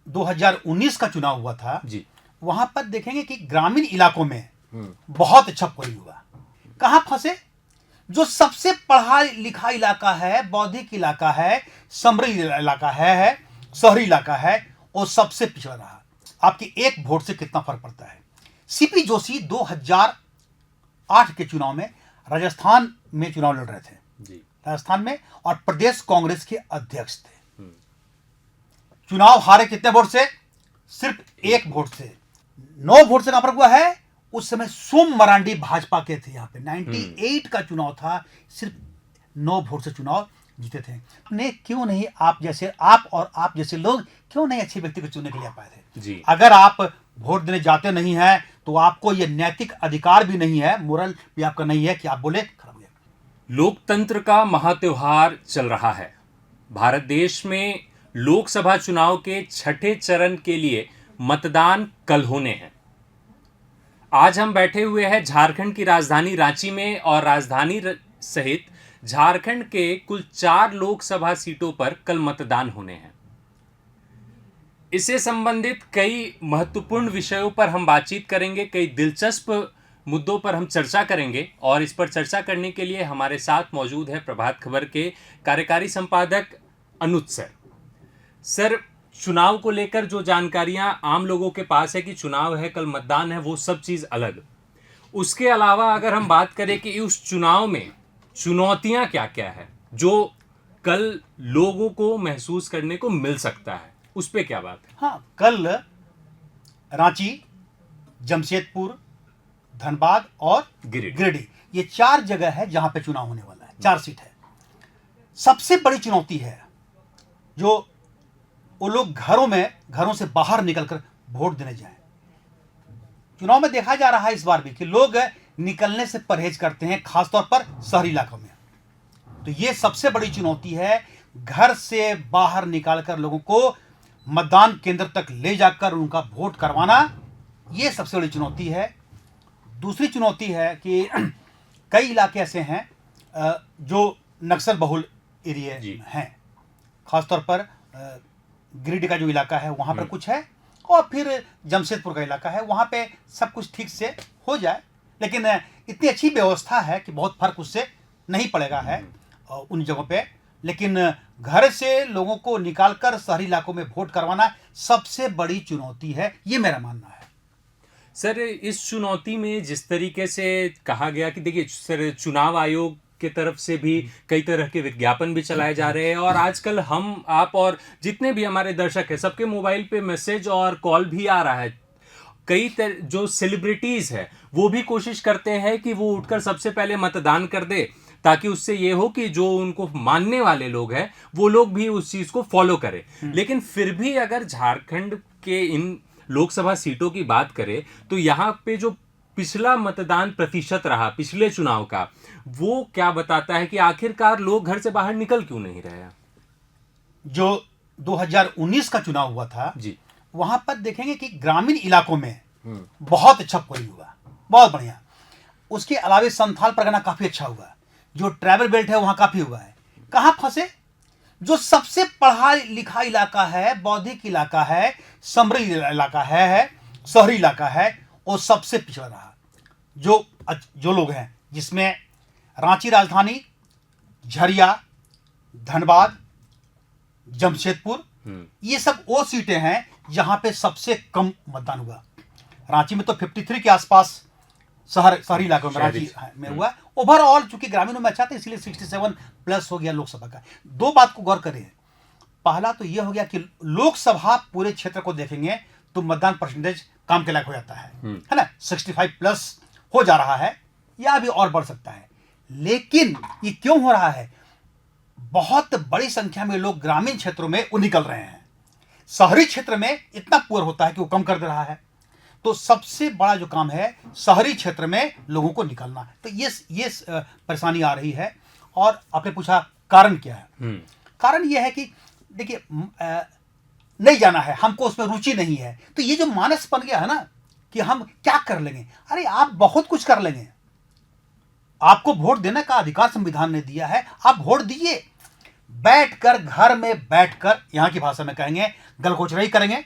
2019 का चुनाव हुआ था जी, वहां पर देखेंगे कि ग्रामीण इलाकों में बहुत अच्छा पोलिंग हुआ। कहां फंसे? जो सबसे पढ़ा लिखा इलाका है, बौद्धिक इलाका है, समृद्ध इलाका है, शहरी इलाका है, वो सबसे पिछड़ा रहा। आपकी एक वोट से कितना फर्क पड़ता है। सीपी जोशी 2008 के चुनाव में राजस्थान में चुनाव लड़ रहे थे जी, राजस्थान में, और प्रदेश कांग्रेस के अध्यक्ष थे। चुनाव हारे कितने वोट से? सिर्फ एक वोट से। 9 वोट से का फर्क हुआ है। उस समय सोम मरांडी भाजपा के थे। यहाँ पे 98 का चुनाव था, सिर्फ 9 वोट से चुनाव जीते थे। ने क्यों नहीं आप जैसे लोग क्यों नहीं अच्छे व्यक्ति को चुनने के लिए आ पाए थे? जी। अगर आप वोट देने जाते नहीं हैं तो आपको यह नैतिक अधिकार भी नहीं है, मोरल भी आपका नहीं है कि आप बोले खराब हो गया। लोकतंत्र का महात्योहार चल रहा है। भारत देश में लोकसभा चुनाव के छठे चरण के लिए मतदान कल होने हैं। आज हम बैठे हुए हैं झारखंड की राजधानी रांची में, और राजधानी सहित झारखंड के कुल 4 लोकसभा सीटों पर कल मतदान होने हैं। इससे संबंधित कई महत्वपूर्ण विषयों पर हम बातचीत करेंगे, कई दिलचस्प मुद्दों पर हम चर्चा करेंगे, और इस पर चर्चा करने के लिए हमारे साथ मौजूद है प्रभात खबर के कार्यकारी संपादक अनुज सर। सर, चुनाव को लेकर जो जानकारियां आम लोगों के पास है कि चुनाव है, कल मतदान है, वो सब चीज अलग। उसके अलावा अगर हम बात करें कि उस चुनाव में चुनौतियां क्या क्या है जो कल लोगों को महसूस करने को मिल सकता है, उस पे क्या बात है? हाँ, कल रांची, जमशेदपुर, धनबाद और गिरिडीह, ये 4 जगह है जहां पे चुनाव होने वाला है। 4 सीट है। सबसे बड़ी चुनौती है जो वो लोग घरों से बाहर निकलकर वोट देने जाएं। चुनाव में देखा जा रहा है इस बार भी कि लोग निकलने से परहेज करते हैं, खासतौर पर शहरी इलाकों में। तो ये सबसे बड़ी चुनौती है, घर से बाहर निकालकर लोगों को मतदान केंद्र तक ले जाकर उनका वोट करवाना, ये सबसे बड़ी चुनौती है। दूसरी चुनौती है कि कई इलाके ऐसे हैं जो नक्सल बहुल एरिया हैं, खासतौर पर गिरिडीह का जो इलाका है वहाँ पर कुछ है, और फिर जमशेदपुर का इलाका है, वहाँ पे सब कुछ ठीक से हो जाए, लेकिन इतनी अच्छी व्यवस्था है कि बहुत फर्क उससे नहीं पड़ेगा है उन जगहों पे। लेकिन घर से लोगों को निकालकर शहरी इलाकों में वोट करवाना सबसे बड़ी चुनौती है, ये मेरा मानना है। सर, इस चुनौती में जिस तरीके से कहा गया कि देखिए सर, चुनाव आयोग के तरफ से भी कई तरह के विज्ञापन भी चलाए जा रहे हैं, और आजकल हम, आप और जितने भी हमारे दर्शक हैं, सबके मोबाइल पे मैसेज और कॉल भी आ रहा है। कई जो सेलिब्रिटीज है वो भी कोशिश करते हैं कि वो उठकर सबसे पहले मतदान कर दे, ताकि उससे ये हो कि जो उनको मानने वाले लोग हैं वो लोग भी उस चीज को फॉलो करें। लेकिन फिर भी अगर झारखंड के इन लोकसभा सीटों की बात करें तो यहाँ पे जो पिछला मतदान प्रतिशत रहा पिछले चुनाव का, वो क्या बताता है कि आखिरकार लोग घर से बाहर निकल क्यों नहीं रहे हैं? जो 2019 का चुनाव हुआ था जी, वहां पर देखेंगे कि ग्रामीण इलाकों में बहुत अच्छा पोलिंग हुआ, बहुत बढ़िया। उसके अलावा संथाल परगना काफी अच्छा हुआ, जो ट्राइबल बेल्ट है वहां काफी हुआ है। कहां फंसे? जो सबसे पढ़ा लिखा इलाका है, बौद्धिक इलाका है, समृद्ध इलाका है, शहरी इलाका है, वो सबसे पिछड़ा रहा। जो लोग हैं, जिसमें रांची राजधानी, झरिया, धनबाद, जमशेदपुर, ये सब वो सीटें हैं जहां पे सबसे कम मतदान हुआ। रांची में तो 53 के आसपास शहरी इलाकों में रांची में हुआ। ओवरऑल चूंकि ग्रामीणों में अच्छा था इसलिए 67 प्लस हो गया लोकसभा का। 2 बात को गौर करें। पहला तो यह हो गया कि लोकसभा पूरे क्षेत्र को देखेंगे तो मतदान परसेंटेज काम के लायक हो जाता है ना, 65 प्लस हो जा रहा है, या अभी और बढ़ सकता है। लेकिन ये क्यों हो रहा है? बहुत बड़ी संख्या में लोग ग्रामीण क्षेत्रों में निकल रहे हैं, शहरी क्षेत्र में इतना पुअर होता है कि वो कम कर दे रहा है। तो सबसे बड़ा जो काम है शहरी क्षेत्र में लोगों को निकलना, तो ये परेशानी आ रही है। और आपने पूछा कारण क्या है? कारण यह है कि देखिए नहीं जाना है, हमको उसमें रुचि नहीं है। तो ये जो मानस बन गया है ना कि हम क्या कर लेंगे, अरे आप बहुत कुछ कर लेंगे। आपको वोट देने का अधिकार संविधान ने दिया है, आप वोट दीजिए। बैठकर घर में बैठकर, यहां की भाषा में कहेंगे, गलगोचराई करेंगे,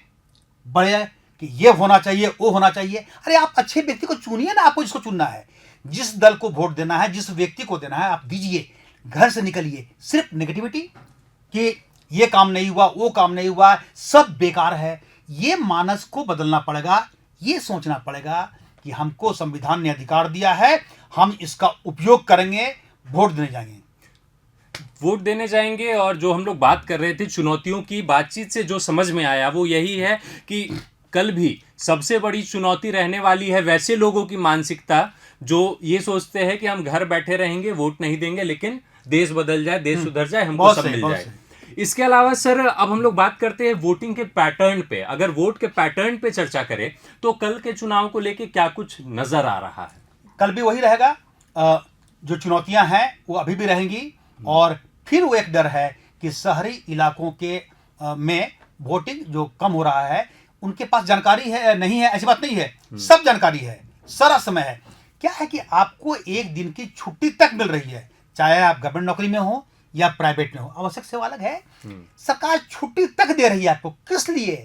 बड़े कि ये होना चाहिए, वो होना चाहिए। अरे आप अच्छे व्यक्ति को चुनिए ना, आपको जिसको चुनना है, जिस दल को वोट देना है, जिस व्यक्ति को देना है, आप दीजिए। घर से निकलिए। सिर्फ नेगेटिविटी कि ये काम नहीं हुआ, वो काम नहीं हुआ, सब बेकार है, ये मानस को बदलना पड़ेगा। ये सोचना पड़ेगा कि हमको संविधान ने अधिकार दिया है, हम इसका उपयोग करेंगे, वोट देने जाएंगे। वोट देने जाएंगे। और जो हम लोग बात कर रहे थे चुनौतियों की, बातचीत से जो समझ में आया वो यही है कि कल भी सबसे बड़ी चुनौती रहने वाली है वैसे लोगों की मानसिकता जो ये सोचते हैं कि हम घर बैठे रहेंगे, वोट नहीं देंगे, लेकिन देश बदल जाए, देश सुधर जाए, हमको सब मिल जाए। इसके अलावा सर, अब हम लोग बात करते हैं वोटिंग के पैटर्न पे। अगर वोट के पैटर्न पे चर्चा करें तो कल के चुनाव को लेके क्या कुछ नजर आ रहा है? कल भी वही रहेगा। जो चुनौतियां हैं वो अभी भी रहेंगी। और फिर वो एक डर है कि शहरी इलाकों के में वोटिंग जो कम हो रहा है, उनके पास जानकारी है नहीं है, ऐसी बात नहीं है, सब जानकारी है, सारा समय है। क्या है कि आपको एक दिन की छुट्टी तक मिल रही है, चाहे आप गवर्नमेंट नौकरी में हो या प्राइवेट में हो, आवश्यक सेवा अलग है। सरकार छुट्टी तक दे रही है आपको, किस लिए?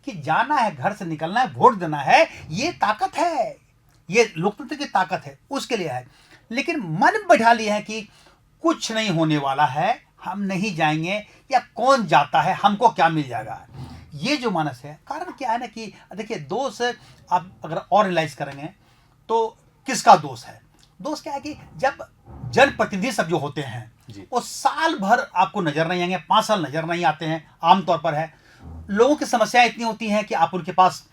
कि जाना है, घर से निकलना है, वोट देना है। ये ताकत है, ये लोकतंत्र की ताकत है, उसके लिए है। लेकिन मन बैठा लिए है कि कुछ नहीं होने वाला है, हम नहीं जाएंगे, या कौन जाता है, हमको क्या मिल जाएगा, ये जो मानस है। कारण क्या है ना कि देखिए, दोष आप अगर और रियलाइज करेंगे तो किसका दोष है? दोष क्या है कि जब जनप्रतिनिधि सब जो होते हैं वो साल भर आपको नजर नहीं आएंगे, 5 साल नजर नहीं आते हैं, आमतौर पर है। लोगों की समस्याएं इतनी होती हैं कि आप उनके पास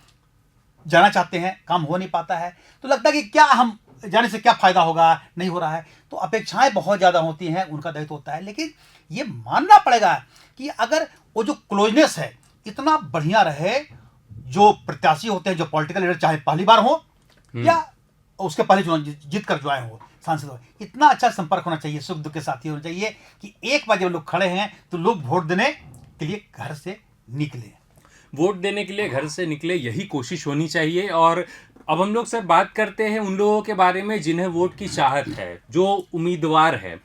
जाना चाहते हैं, काम हो नहीं पाता है, तो लगता है कि क्या हम जाने से क्या फायदा होगा, नहीं हो रहा है, तो अपेक्षाएं बहुत ज्यादा होती हैं, उनका दायित्व होता है। लेकिन ये मानना पड़ेगा कि अगर वो जो क्लोजनेस है इतना बढ़िया रहे, जो प्रत्याशी होते हैं, जो पॉलिटिकल लीडर, चाहे पहली बार हो या उसके पहले चुनाव जीत कर जो आए हो, सांसद हो, इतना अच्छा संपर्क होना चाहिए, सुख दुख के साथी होना चाहिए कि एक बार जब लोग खड़े हैं तो लोग वोट देने के लिए घर से निकले, वोट देने के लिए घर से निकले, यही कोशिश होनी चाहिए। और अब हम लोग सर बात करते हैं उन लोगों के बारे में जिन्हें वोट की चाहत है, जो उम्मीदवार है।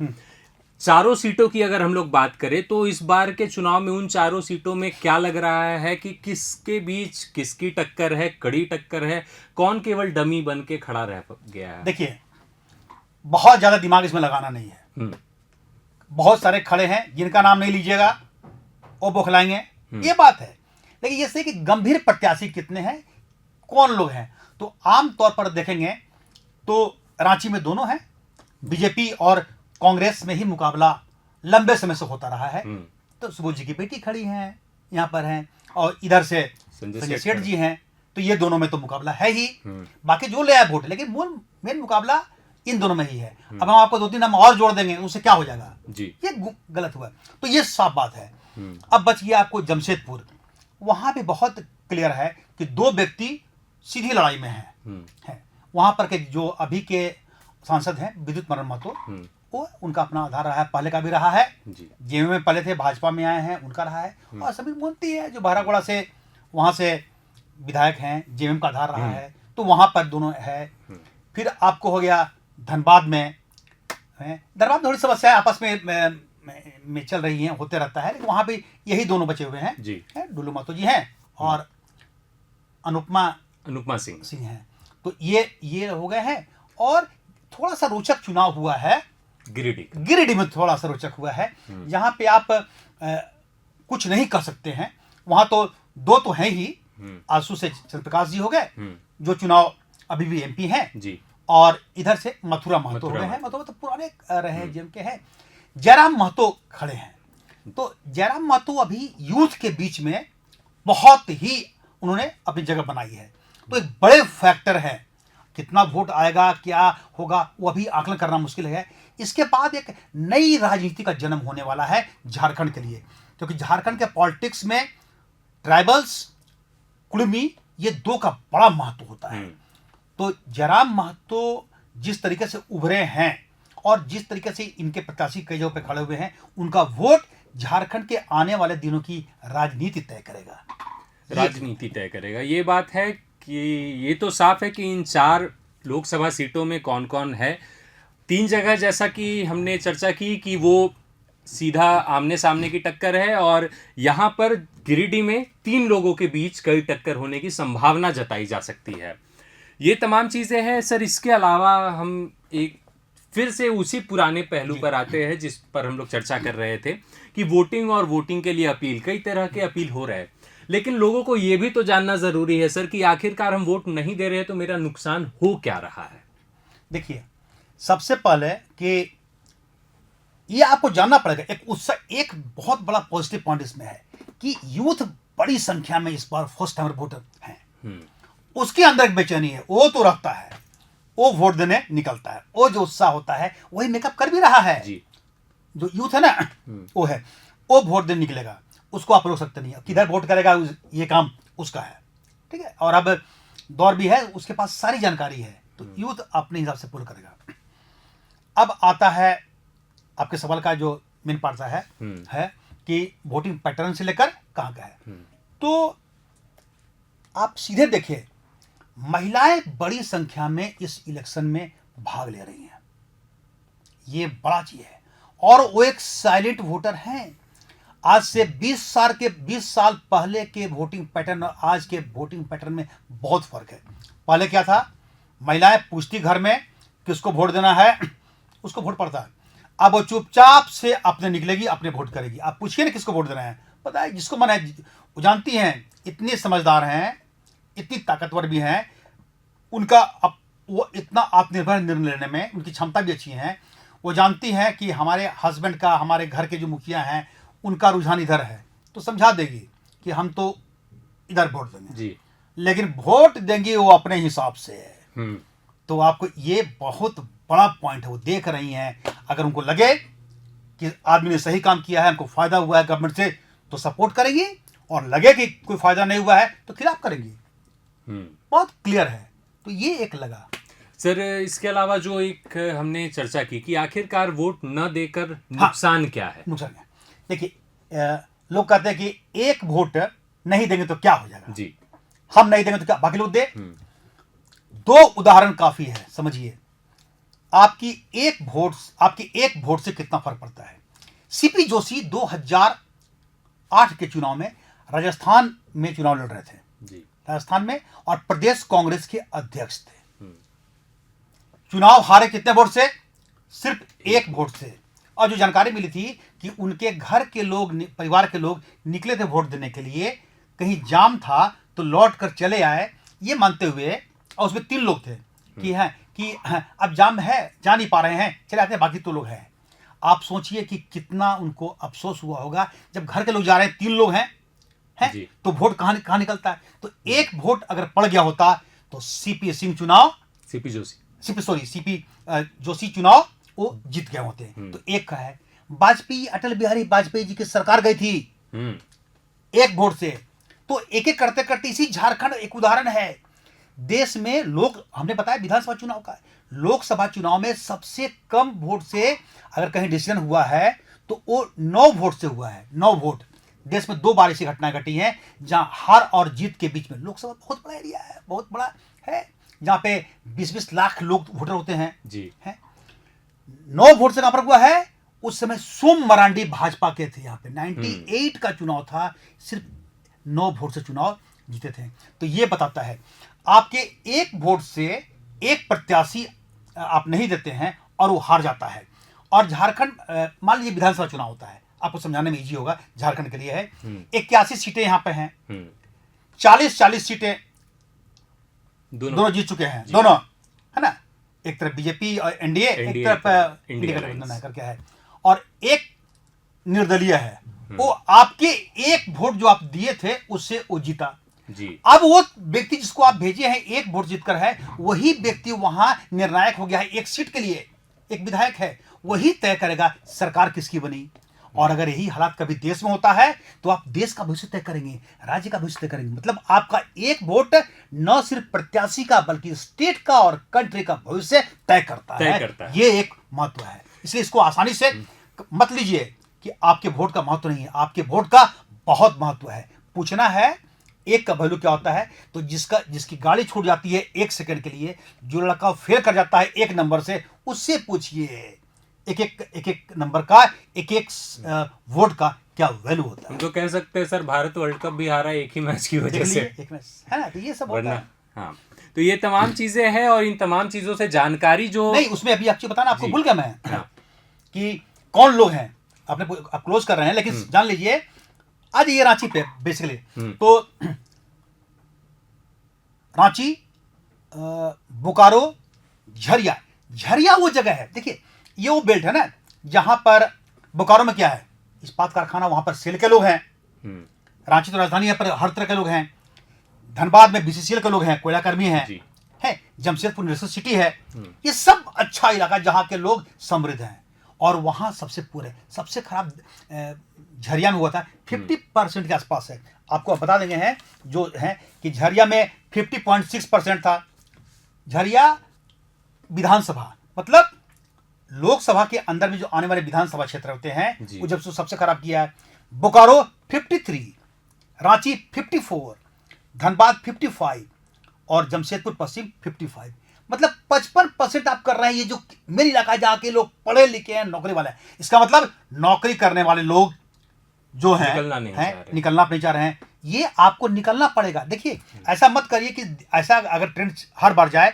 चारों सीटों की अगर हम लोग बात करें तो इस बार के चुनाव में उन चारों सीटों में क्या लग रहा है कि किसके बीच किसकी टक्कर है, कड़ी टक्कर है, कौन केवल डमी बन के खड़ा रह गया है? देखिए, बहुत ज्यादा दिमाग इसमें लगाना नहीं है। बहुत सारे खड़े हैं, जिनका नाम नहीं लीजिएगा वो बौखलाएंगे, ये बात है। लेकिन ये से कि गंभीर प्रत्याशी कितने हैं, कौन लोग हैं, तो आमतौर पर देखेंगे तो रांची में दोनों हैं, बीजेपी और कांग्रेस में ही मुकाबला लंबे समय से होता रहा है। तो सुबोध जी की बेटी खड़ी हैं, यहाँ पर हैं, और इधर से संजय सेठ जी हैं, तो ये दोनों में तो मुकाबला है ही। बाकी जो ले आए वोट, लेकिन मूल मेन मुकाबला इन दोनों में ही है। अब हम आपको 2-3 नाम और जोड़ देंगे, उससे क्या हो जाएगा जी, ये गलत हुआ। तो ये साफ बात है। अब बच गया आपको जमशेदपुर, वहां भी बहुत क्लियर है कि 2 व्यक्ति सीधी लड़ाई में हैं। वहां पर के जो अभी के सांसद हैं विद्युत मरण महतो, वो उनका अपना आधार रहा है, पहले का भी रहा है, जेएमएम में पहले थे, भाजपा में आए हैं, उनका रहा है। और समीर मोदी है जो बहरागोड़ा से वहां से विधायक हैं, जेएमएम का आधार रहा है, तो वहां पर दोनों है। फिर आपको हो गया धनबाद में थोड़ी समस्याएं आपस में चल रही हैं, होते रहता है, लेकिन वहां भी यही दोनों बचे हुए हैं जी। डुल्लू महतो जी हैं और अनुपमा सिंह हैं। तो ये हो गए हैं। और थोड़ा सा रोचक चुनाव हुआ है गिरिडीह में, थोड़ा सा रोचक हुआ है, जहां पे आप कुछ नहीं कर सकते हैं। वहां तो 2 तो हैं ही, आंसू से चंद्रप्रकाश जी हो गए जो चुनाव अभी भी एमपी हैं जी, और इधर से मथुरा महतो हो गए हैं। मथुरा तो पुराने रहे जेएम के हैं। जयराम महतो खड़े हैं। तो जयराम महतो अभी यूथ के बीच में बहुत ही उन्होंने अपनी जगह बनाई है, तो एक बड़े फैक्टर है। कितना वोट आएगा, क्या होगा, वो अभी आकलन करना मुश्किल है। इसके बाद एक नई राजनीति का जन्म होने वाला है झारखंड के लिए, क्योंकि झारखंड के पॉलिटिक्स में ट्राइबल्स, कुर्मी, ये 2 का बड़ा महत्व होता है। तो जयराम महतो जिस तरीके से उभरे हैं और जिस तरीके से इनके प्रत्याशी कई जगहों पे खड़े हुए हैं, उनका वोट झारखंड के आने वाले दिनों की राजनीति तय करेगा। ये बात है कि ये तो साफ है कि इन 4 लोकसभा सीटों में कौन कौन है। 3 जगह जैसा कि हमने चर्चा की कि वो सीधा आमने सामने की टक्कर है और यहाँ पर गिरिडीह में 3 लोगों के बीच कई टक्कर होने की संभावना जताई जा सकती है। ये तमाम चीज़ें हैं सर। इसके अलावा हम एक फिर से उसी पुराने पहलू पर आते हैं जिस पर हम लोग चर्चा कर रहे थे कि वोटिंग और वोटिंग के लिए अपील, कई तरह के अपील हो रहे हैं, लेकिन लोगों को ये भी तो जानना ज़रूरी है सर कि आखिरकार हम वोट नहीं दे रहे हैं तो मेरा नुकसान हो क्या रहा है। देखिए, सबसे पहले कि ये आपको जानना पड़ेगा, एक बहुत बड़ा पॉजिटिव पॉइंट इसमें है कि यूथ बड़ी संख्या में इस बार फर्स्ट टाइमर वोटर हैं। उसके अंदर एक बेचैनी है, वो तो रखता है, वो वोट देने निकलता है, वो जो उत्साह होता है वही मेकअप कर भी रहा है जी। जो यूथ है ना, वो है, वो वोट देने निकलेगा, उसको आप रोक सकते नहीं, किधर वोट करेगा ये काम उसका है, ठीक है। और अब दौर भी है, उसके पास सारी जानकारी है, तो यूथ अपने हिसाब से पूरा करेगा। अब आता है आपके सवाल का जो मेन पार्ट है कि वोटिंग पैटर्न से लेकर कहाँ का है। तो आप सीधे देखिए, महिलाएं बड़ी संख्या में इस इलेक्शन में भाग ले रही हैं, ये बड़ा चीज है। और वो एक साइलेंट वोटर हैं। आज से 20 साल पहले के वोटिंग पैटर्न और आज के वोटिंग पैटर्न में बहुत फर्क है। पहले क्या था, महिलाएं पूछती घर में किसको वोट देना है, उसको वोट पड़ता है। अब वो चुपचाप से अपने निकलेगी, अपने वोट करेगी। आप पूछिए ना किसको वोट देना है, पता है जिसको मन है, वो जानती हैं, इतने समझदार हैं, इतनी ताकतवर भी हैं, उनका वो इतना आत्मनिर्भर निर्णय लेने में उनकी क्षमता भी अच्छी है। वो जानती हैं कि हमारे हस्बैंड का, हमारे घर के जो मुखिया हैं, उनका रुझान इधर है, तो समझा देगी कि हम तो इधर वोट देंगे जी, लेकिन वोट देंगे वो अपने हिसाब से। तो आपको ये बहुत बड़ा पॉइंट है, वो देख रही हैं। अगर उनको लगे कि आदमी ने सही काम किया है, हमको फायदा हुआ है गवर्नमेंट से, तो सपोर्ट करेंगी, और लगे कि कोई फायदा नहीं हुआ है तो खिलाफ करेंगी। बहुत क्लियर है। तो ये एक लगा सर। इसके अलावा जो एक हमने चर्चा की कि आखिरकार वोट न देकर नुकसान क्या है। नुकसान है, देखिए, लोग कहते हैं कि एक वोट नहीं देंगे तो क्या हो जाएगा जी, हम नहीं देंगे तो क्या बाकी लोग दे। 2 उदाहरण काफी है, समझिए। आपकी एक वोट से कितना फर्क पड़ता है। सीपी जोशी 2008 के चुनाव में राजस्थान में चुनाव लड़ रहे थे जी, राजस्थान में, और प्रदेश कांग्रेस के अध्यक्ष थे। चुनाव हारे कितने वोट से, सिर्फ 1 वोट से। और जो जानकारी मिली थी कि उनके घर के लोग, परिवार के लोग निकले थे वोट देने के लिए, कहीं जाम था तो लौट कर चले आए, ये मानते हुए, और उसमें 3 लोग थे कि अब जाम है, जा नहीं पा रहे हैं, चले आते हैं, बाकी तो लोग हैं। आप सोचिए कि कितना उनको अफसोस हुआ होगा जब घर के लोग जा रहे हैं, 3 लोग हैं तो वोट कहाँ निकलता है। तो 1 वोट अगर पड़ गया होता तो सीपी जोशी चुनाव वो जीत गए होते हैं। तो एक का है, वाजपेयी, अटल बिहारी वाजपेयी जी की सरकार गई थी 1 वोट से। तो एक एक करते करते, इसी झारखंड एक उदाहरण है। देश में लोग, हमने बताया विधानसभा चुनाव का, लोकसभा चुनाव में सबसे कम वोट से अगर कहीं डिसीजन हुआ है तो वो 9 वोट से हुआ है। 9 वोट। देश में 2 बार ऐसी घटनाएं घटी हैं जहां हार और जीत के बीच में, लोकसभा बहुत बड़ा एरिया है, बहुत बड़ा है, जहां पे 20-20 लाख लोग वोटर होते हैं जी, है। 9 वोट से कहां पर हुआ है। उस समय सोम मरांडी भाजपा के थे यहाँ पे, 98 का चुनाव था, सिर्फ 9 वोट से चुनाव जीते थे। तो ये बताता है आपके 1 वोट से एक प्रत्याशी आप नहीं देते हैं और वो हार जाता है। और झारखंड, मान लीजिए विधानसभा चुनाव होता है, आपको समझाने में इजी होगा, झारखंड के लिए है। 81 सीटें यहाँ पे हैं, 40 सीटें दोनों जीत चुके हैं, दोनों, है ना। एक तरफ बीजेपी और एनडीए, एक तरफ इंडिया गठबंधन करके है, और एक निर्दलीय है। वो आपके 1 वोट जो आप दिए थे उससे वो जीता जी। अब वो व्यक्ति जिसको आप भेजे हैं 1 वोट जीतकर है, वही व्यक्ति वहां निर्णायक हो गया है। 1 सीट के लिए एक विधायक है, वही तय करेगा सरकार किसकी बनी। और अगर यही हालात कभी देश में होता है तो आप देश का भविष्य तय करेंगे, राज्य का भविष्य तय करेंगे। मतलब आपका 1 वोट न सिर्फ प्रत्याशी का बल्कि स्टेट का और कंट्री का भविष्य तय करता है। ये एक महत्व है। इसलिए इसको आसानी से मत लीजिए कि आपके वोट का महत्व नहीं है, आपके वोट का बहुत महत्व है। पूछना है 1 का वैल्यू क्या होता है। तो जिसकी गाड़ी छूट जाती है 1 सेकंड के लिए, जो लड़का फेल कर जाता है 1 नंबर से, उससे पूछिए एक एक नंबर का, एक एक वोट का क्या वैल्यू होता है। हम तो कह सकते हैं सर, भारत वर्ल्ड कप भी हारा एक ही मैच की वजह से, एक मैच है ना, तो ये सब होता वरना है। हाँ। तो ये तमाम चीजें हैं, और इन तमाम चीजों से जानकारी जो नहीं, उसमें अभी आपको बताना, आपको जी। भूल गया मैं हाँ। कि कौन लोग हैं। आप क्लोज कर रहे हैं, लेकिन जान लीजिए आज ये रांची पे बेसिकली तो रांची, बोकारो, झरिया। झरिया वो जगह है, देखिए ये वो बेल्ट है ना जहां पर बोकारो में क्या है, इस्पात कारखाना, वहां पर सेल के लोग हैं। रांची तो राजधानी है, पर हर तरह के लोग हैं। धनबाद में बीसीसीएल के लोग हैं, कोयला कर्मी हैं, है। जमशेदपुर इंडस्ट्रियल सिटी है। ये सब अच्छा इलाका जहां के लोग समृद्ध हैं। और वहां सबसे खराब झरिया में हुआ था, 50% के आसपास है। आपको बता देंगे हैं जो है कि झरिया में 50.6% था। झरिया विधानसभा, मतलब लोकसभा के अंदर में जो आने वाले विधानसभा क्षेत्र होते हैं, वो जब सबसे खराब किया है। बोकारो 53, रांची 54, धनबाद 55 और जमशेदपुर पश्चिम 55। मतलब 55% आप कर रहे हैं। ये जो मेरे इलाका जहाँ के लोग पढ़े लिखे हैं, नौकरी वाले हैं, इसका मतलब नौकरी करने वाले लोग जो हैं निकलना नहीं चाह रहे हैं। ये आपको निकलना पड़ेगा। देखिए ऐसा मत करिए कि ऐसा अगर ट्रेंड हर बार जाए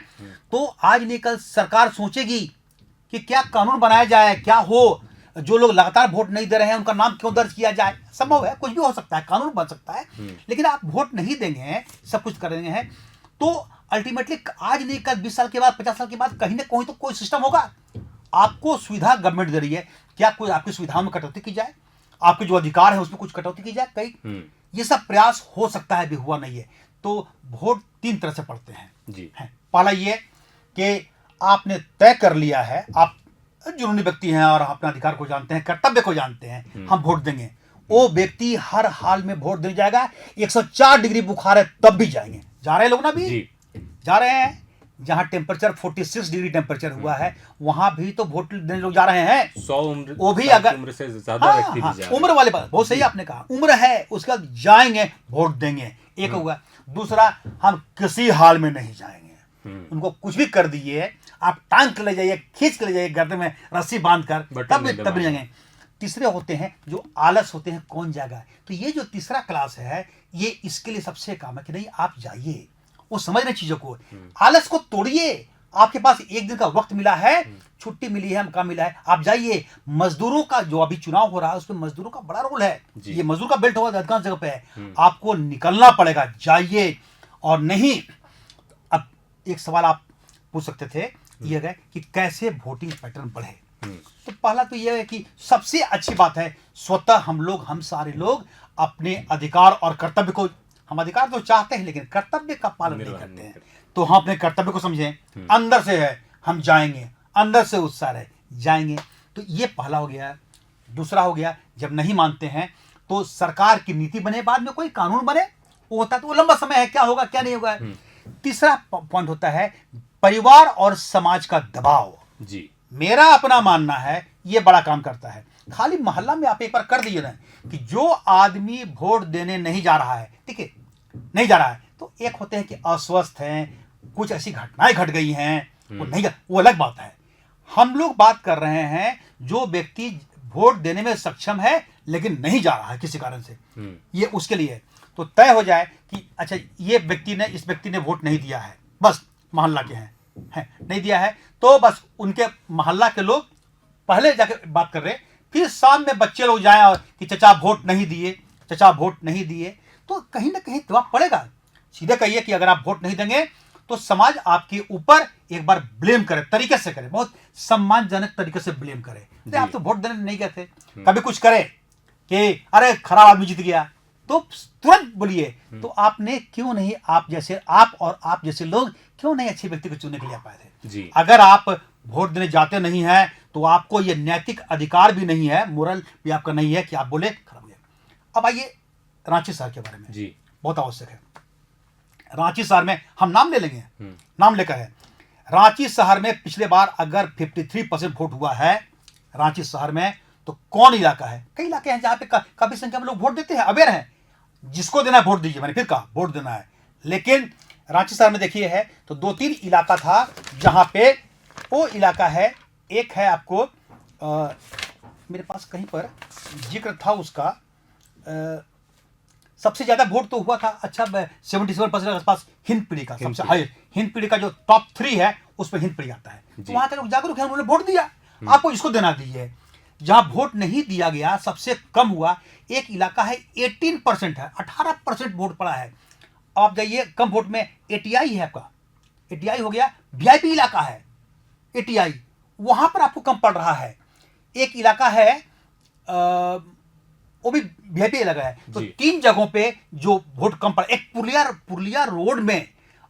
तो आज नहीं कल सरकार सोचेगी कि क्या कानून बनाया जाए, क्या हो, जो लोग लगातार वोट नहीं दे रहे हैं उनका नाम क्यों दर्ज किया जाए। संभव है, कुछ भी हो सकता है, कानून बन सकता है, लेकिन आप वोट नहीं देंगे, सब कुछ करेंगे हैं तो अल्टीमेटली आज नहीं कल 20 साल के बाद, 50 साल के बाद कहीं ना कहीं तो कोई सिस्टम होगा। आपको सुविधा गवर्नमेंट दे रही है, क्या कोई आपकी सुविधाओं में कटौती की जाए, आपके जो अधिकार है उसमें कुछ कटौती की जाए, कई ये सब प्रयास हो सकता है, भी हुआ नहीं है। तो वोट 3 तरह से पड़ते हैं जी। पहला ये कि आपने तय कर लिया है, आप जुनूनी व्यक्ति हैं और अपने अधिकार को जानते हैं, कर्तव्य को जानते हैं, हम वोट देंगे। वो व्यक्ति हर हाल में वोट देने जाएगा। 104 डिग्री बुखार है तब भी जाएंगे। जा रहे हैं लोग ना, भी जा रहे हैं। जहां टेम्परेचर 46 डिग्री टेम्परेचर हुआ है वहां भी तो वोट देने लोग जा रहे हैं। 100 उम्र, वो भी अगर उम्र से ज्यादा व्यक्ति भी जा रहे हैं। उम्र वाले बात बहुत सही आपने कहा, उम्र है उसके बाद जाएंगे, वोट देंगे, एक होगा। दूसरा, हम किसी हाल में नहीं जाएंगे। उनको कुछ भी कर दिए, आप टांग के ले जाइए, खींच के ले जाइए, गर्दन में रस्सी बांध कर, तब नहीं जाएंगे। तीसरे होते हैं जो आलस होते हैं, कौन जाएगा। तो ये जो तीसरा क्लास है, ये इसके लिए सबसे काम है कि नहीं आप जाइए, वो समझ रहे चीजों को, आलस को तोड़िए। आपके पास एक दिन का वक्त मिला है, छुट्टी मिली है, मौका मिला है, आप जाइए। मजदूरों का जो अभी चुनाव हो रहा है उसमें मजदूरों का बड़ा रोल है। ये मजदूर का बेल्ट होगा, अधिकांश जगह पे है। आपको निकलना पड़ेगा, जाइए। और नहीं, अब एक सवाल आप पूछ सकते थे ये है कि कैसे वोटिंग पैटर्न बढ़े। तो पहला तो यह है कि सबसे अच्छी बात है, स्वतः हम सारे लोग अपने अधिकार और कर्तव्य को, हम अधिकार तो चाहते हैं लेकिन कर्तव्य का पालन नहीं करते हैं। तो हम अपने कर्तव्य को समझें, अंदर से है हम जाएंगे, अंदर से उत्साह है जाएंगे। तो ये पहला हो गया। दूसरा हो गया, जब नहीं मानते हैं तो सरकार की नीति बने, बाद में कोई कानून बने, वो होता है तो वो लंबा समय है, क्या होगा क्या नहीं होगा। तीसरा पॉइंट होता है परिवार और समाज का दबाव जी। मेरा अपना मानना है ये बड़ा काम करता है। खाली मोहल्ला में आप एक बार कर दीजिए ना कि जो आदमी वोट देने नहीं जा रहा है, ठीक है, नहीं जा रहा है, तो एक होते हैं कि अस्वस्थ हैं, कुछ ऐसी घटनाएं घट गई हैं, वो नहीं, वो अलग बात है। हम लोग बात कर रहे हैं जो व्यक्ति वोट देने में सक्षम है लेकिन नहीं जा रहा है किसी कारण से, ये उसके लिए तो तय हो जाए कि अच्छा ये व्यक्ति ने, इस व्यक्ति ने वोट नहीं दिया है, बस मोहल्ला के हैं नहीं दिया है, तो बस उनके मोहल्ला के लोग पहले जाकर बात कर रहे, फिर शाम में बच्चे लोग जाएं और कि चचा वोट नहीं दिए, चचा वोट नहीं दिए, तो कहीं ना कहीं दबाव पड़ेगा। सीधे कहिए कि अगर आप वोट नहीं देंगे तो समाज आपके ऊपर एक बार ब्लेम करे, तरीके से करे, बहुत सम्मानजनक तरीके से ब्लेम करे, अरे आप तो वोट देने नहीं गए थे, कभी कुछ करे कि अरे खराब आदमी जीत गया, तो तुरंत बोलिए तो आपने क्यों नहीं, आप और आप जैसे लोग क्यों नहीं अच्छे व्यक्ति को चुनने के लिए आ पाए थे जी। अगर आप वोट देने जाते नहीं हैं तो आपको ये नैतिक अधिकार भी नहीं है, मोरल भी आपका नहीं है कि आप बोले खराब गया। अब आइए रांची शहर के बारे में जी, बहुत आवश्यक है। रांची शहर में हम नाम ले लेंगे, नाम लेकर है, रांची शहर में पिछले बार अगर 53% वोट हुआ है रांची शहर में, तो कौन इलाका है, कई इलाके हैं जहां पे काफी संख्या में लोग वोट देते हैं, अवेयर हैं, जिसको देना है वोट दीजिए, मैंने फिर कहा वोट देना है। लेकिन रांची शहर में देखिए है तो 2-3 इलाका था जहां पे, वो इलाका है, एक है आपको मेरे पास कहीं पर जिक्र था उसका। सबसे ज्यादा वोट तो हुआ था, अच्छा 77% के आसपास हिंद पीढ़ी का, सबसे हाई हिंद पीढ़ी का जो टॉप 3 है उसमें हिंद पीढ़ी आता है। तो वहां के लोग जागरूक है, उन्होंने वोट दिया। आपको इसको देना दीजिए। जहां वोट नहीं दिया गया, सबसे कम हुआ, एक इलाका है 18% है, 18% वोट पड़ा है। आप जाइए कम वोट में एटीआई है, आपका एटीआई हो गया, वीआईपी इलाका है एटीआई, वहां पर आपको कम पड़ रहा है। एक इलाका है वो भी वीआईपी इलाका है। तो 3 जगहों पे जो वोट कम पड़ा, एक पुरलिया रोड में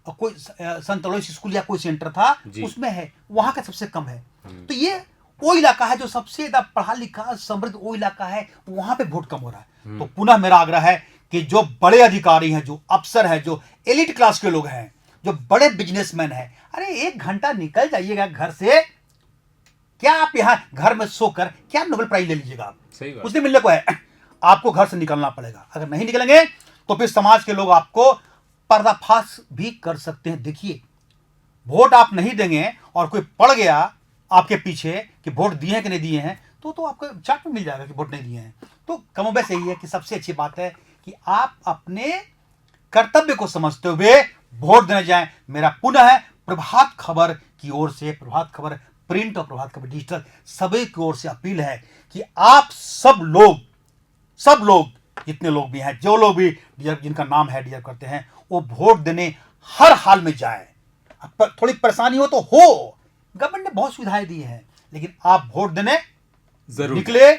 कोई संत अलोयस स्कूल या कोई सेंटर था, उसमें है, वहां का सबसे कम है। तो ये वो इलाका है जो सबसे ज्यादा पढ़ा लिखा समृद्ध वो इलाका है, वहां पे वोट कम हो रहा है। तो पुनः मेरा आग्रह है कि जो बड़े अधिकारी हैं, जो अफसर हैं, जो एलिट क्लास के लोग हैं, जो बड़े बिजनेसमैन हैं, अरे 1 घंटा निकल जाइएगा घर से। क्या आप यहाँ घर में सोकर क्या नोबेल प्राइज ले लीजिएगा? आप कुछ नहीं मिलने को है, आपको घर से निकलना पड़ेगा। अगर नहीं निकलेंगे तो फिर समाज के लोग आपको पर्दाफाश भी कर सकते हैं। देखिए, वोट आप नहीं देंगे और कोई पड़ गया आपके पीछे कि वोट दिए हैं कि नहीं दिए हैं, तो आपको चार्ट में मिल जाएगा कि वोट नहीं दिए हैं। तो कमोबेश यही है कि सबसे अच्छी बात है कि आप अपने कर्तव्य को समझते हुए वोट देने जाएं। मेरा पुनः प्रभात खबर की ओर से, प्रभात खबर प्रिंट और प्रभात खबर डिजिटल सभी की ओर से अपील है कि आप सब लोग जितने लोग भी हैं, जो लोग भी जिनका नाम है डिजर्व करते हैं, वो वोट देने हर हाल में जाए। थोड़ी परेशानी हो तो हो, गवर्नमेंट ने बहुत सुविधाएं दी हैं, लेकिन आप वोट देने जरूर निकले,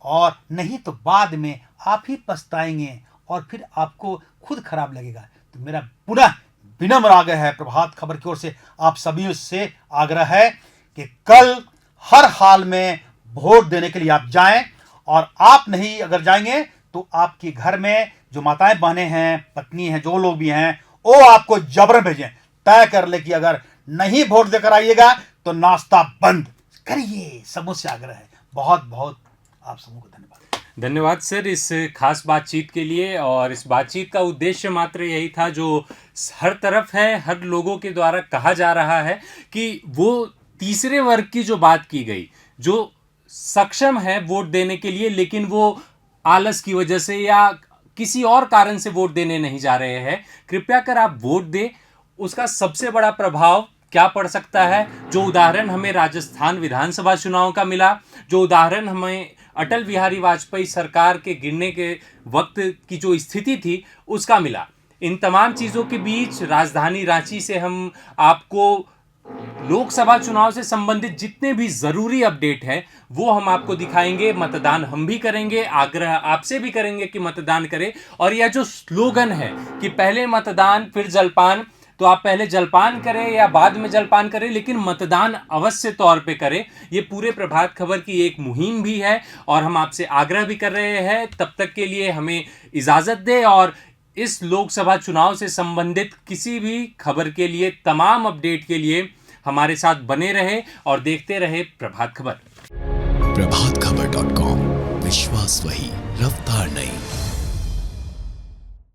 और नहीं तो बाद में आप ही पछताएंगे और फिर आपको खुद खराब लगेगा। तो मेरा पुनः विनम्र आग्रह है, प्रभात खबर की ओर से आप सभी से आग्रह है कि कल हर हाल में वोट देने के लिए आप जाएं, और आप नहीं अगर जाएंगे तो आपके घर में जो माताएं बहनें हैं, पत्नी हैं, जो लोग भी हैं, वो आपको जबरन भेजें। तय कर ले कि अगर नहीं वोट देकर आइएगा तो नाश्ता बंद करिए। सबों से आग्रह है। बहुत बहुत आप सबों को धन्यवाद सर इस खास बातचीत के लिए। और इस बातचीत का उद्देश्य मात्र यही था, जो हर तरफ है, हर लोगों के द्वारा कहा जा रहा है कि वो तीसरे वर्ग की जो बात की गई, जो सक्षम है वोट देने के लिए, लेकिन वो आलस की वजह से या किसी और कारण से वोट देने नहीं जा रहे हैं, कृपया कर आप वोट दें। उसका सबसे बड़ा प्रभाव क्या पड़ सकता है, जो उदाहरण हमें राजस्थान विधानसभा चुनाव का मिला, जो उदाहरण हमें अटल बिहारी वाजपेयी सरकार के गिरने के वक्त की जो स्थिति थी उसका मिला। इन तमाम चीज़ों के बीच राजधानी रांची से हम आपको लोकसभा चुनाव से संबंधित जितने भी ज़रूरी अपडेट हैं वो हम आपको दिखाएंगे। मतदान हम भी करेंगे, आग्रह आपसे भी करेंगे कि मतदान करें। और यह जो स्लोगन है कि पहले मतदान फिर जलपान, तो आप पहले जलपान करें या बाद में जलपान करें, लेकिन मतदान अवश्य तौर पे करें। ये पूरे प्रभात खबर की एक मुहिम भी है और हम आपसे आग्रह भी कर रहे हैं। तब तक के लिए हमें इजाज़त दें, और इस लोकसभा चुनाव से संबंधित किसी भी खबर के लिए, तमाम अपडेट के लिए हमारे साथ बने रहे और देखते रहे प्रभात खबर। प्रभातखबर.com, विश्वास वही, रफ्तार नहीं।